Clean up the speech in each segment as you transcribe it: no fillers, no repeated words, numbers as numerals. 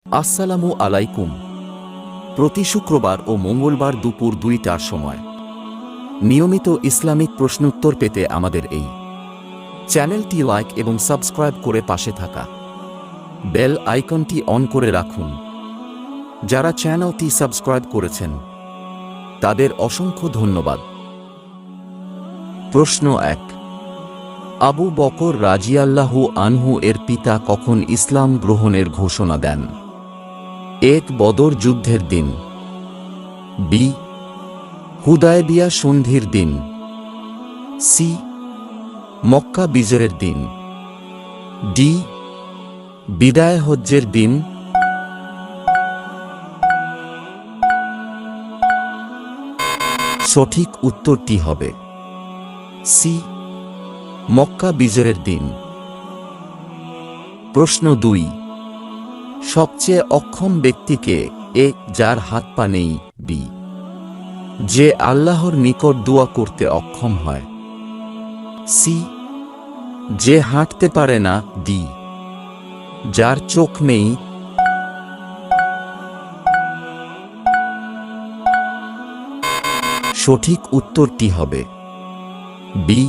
আসসালামু আলাইকুম। প্রতি শুক্রবার ও মঙ্গলবার দুপুর 2টার সময় নিয়মিত ইসলামিক প্রশ্নোত্তর পেতে আমাদের এই চ্যানেলটি লাইক এবং সাবস্ক্রাইব করে পাশে থাকা বেল আইকনটি অন করে রাখুন। যারা চ্যানেলটি সাবস্ক্রাইব করেছেন তাদের অসংখ্য ধন্যবাদ। প্রশ্ন 1। আবু বকর রাজিয়াল্লাহু আনহু এর পিতা কখন ইসলাম গ্রহণের ঘোষণা দেন? 1. বদর যুদ্ধের দিন, বি. হুদায়বিয়া সন্ধির দিন, সি. মক্কা বিজয়ের দিন, ডি. বিদায় হজ্জের দিন। সঠিক উত্তরটি হবে সি. মক্কা বিজয়ের দিন। প্রশ্ন 2। সবচেয়ে অক্ষম ব্যক্তিকে? এ. যার হাত পা নেই, বি. যে আল্লাহর নিকট দোয়া করতে অক্ষম হয়, সি. যে হাঁটতে পারে না, ডি. যার চোখ নেই। সঠিক উত্তরটি হবে বি.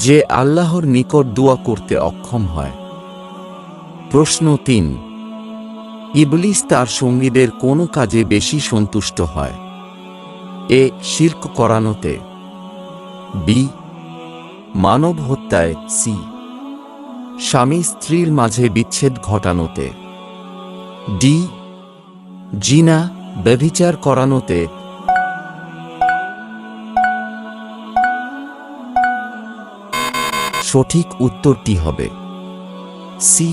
যে আল্লাহর নিকট দোয়া করতে অক্ষম হয়। প্রশ্ন 3। ইবলিস তার সঙ্গীদের কোন কাজে বেশি সন্তুষ্ট হয়? এ. শিরক করানোতে, বি. মানব হত্যায়, সি. স্বামী স্ত্রীর মাঝে বিচ্ছেদ ঘটানোতে, ডি. জিনা ব্যভিচার করানোতে। সঠিক উত্তরটি হবে সি.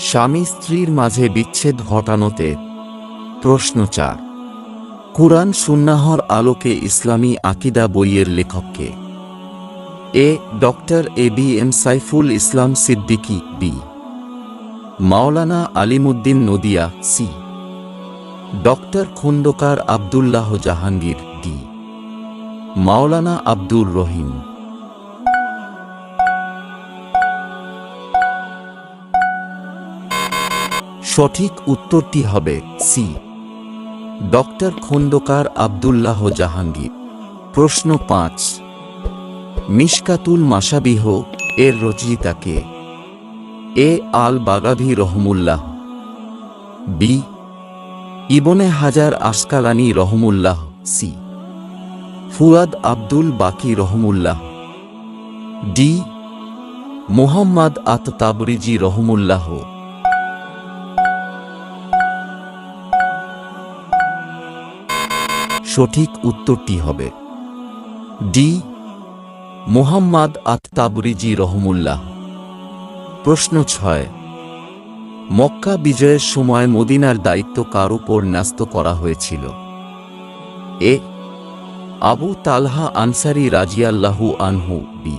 স্বামী স্ত্রীর মাঝে বিচ্ছেদ ঘটানোতে। প্রশ্ন 4। কুরআন সুন্নাহর আলোকে ইসলামী আকিদা বইয়ের লেখককে? A. Doctor ABM Saiful Islam Siddiqui, B. Maulana Alimuddin Nadia, C. Doctor Khandakar Abdullah Jahangir, D. Maulana Abdur Rahim. সঠিক উত্তরটি হবে সি. ডক্টর খন্দকার আব্দুল্লাহ জাহাঙ্গীর। প্রশ্ন 5। মিশকাতুল মাসাবিহ এর রচয়িতা কে? এ. আল বাগাভি রহমুল্লাহ, বি. ইবনে হাজার আসকালানি রহমুল্লাহ, সি. ফুয়াদ আব্দুল বাকি রহমুল্লাহ, ডি. মুহাম্মদ আত তাবরিজি রহমুল্লাহ। সঠিক উত্তরটি হবে ডি. মুহাম্মদ আত তাবরিজি রহমুল্লাহ। প্রশ্ন 6। মক্কা বিজয়ের সময় মদিনার দায়িত্ব কার উপর ন্যস্ত করা হয়েছিল? এ. আবু তালহা আনসারী রাজিয়াল্লাহু আনহু, বি.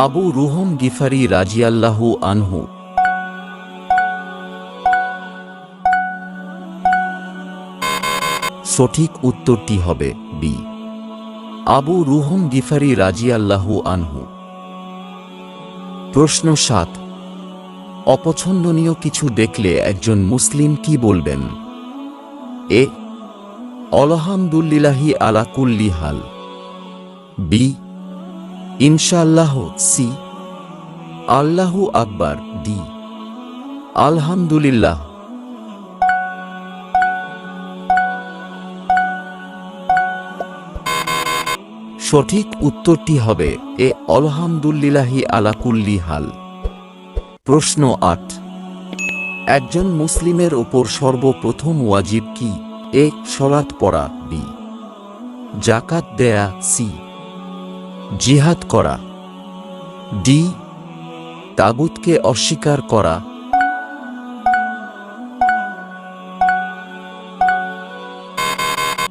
আবু রুহম গিফারি রাজিয়াল্লাহু আনহু। সঠিক উত্তরটি হবে বি. আবু রুহম গিফারি রাজিয়াল্লাহু আনহু। প্রশ্ন 7। অপছন্দনীয় কিছু দেখলে একজন মুসলিম কি বলবেন? এ. আলহামদুলিল্লাহি আলা কুল্লি হাল, বি. ইনশাআল্লাহ, সি. আল্লাহু আকবার, ডি. আলহামদুলিল্লাহ। সঠিক উত্তরটি হবে এ. আলহামদুলিল্লাহি আলা কুল্লি হাল। প্রশ্ন 8। একজন মুসলিমের ওপর সর্বপ্রথম ওয়াজিব কি? এ. সালাত পড়া, বি. যাকাত দেয়া, সি. জিহাদ করা, ডি. তাগুতকে অস্বীকার করা।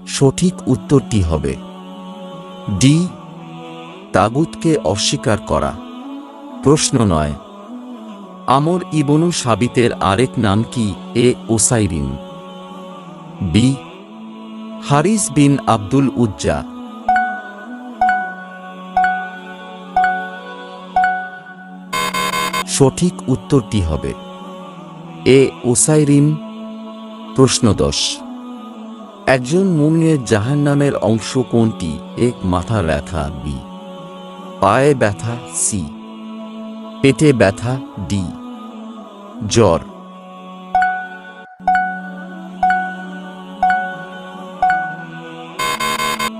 সঠিক উত্তরটি হবে ডি. তাগুতকে অস্বীকার করা। প্রশ্ন 9। আমর ইবনু সাবিতের আরেক নাম কি? এ. ওসাইরিন, বি. হারিস বিন আব্দুল উজ্জা। সঠিক উত্তরটি হবে এ উসাইরিন। প্রশ্ন 10, একজন মুমিনের জাহান্নামের অংশ কোনটি? এ মাথা ব্যথা, বি পায়ে ব্যথা, সি পেটে ব্যথা, ডি জ্বর।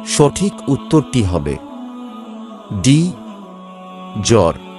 সঠিক উত্তরটি হবে ডি জ্বর।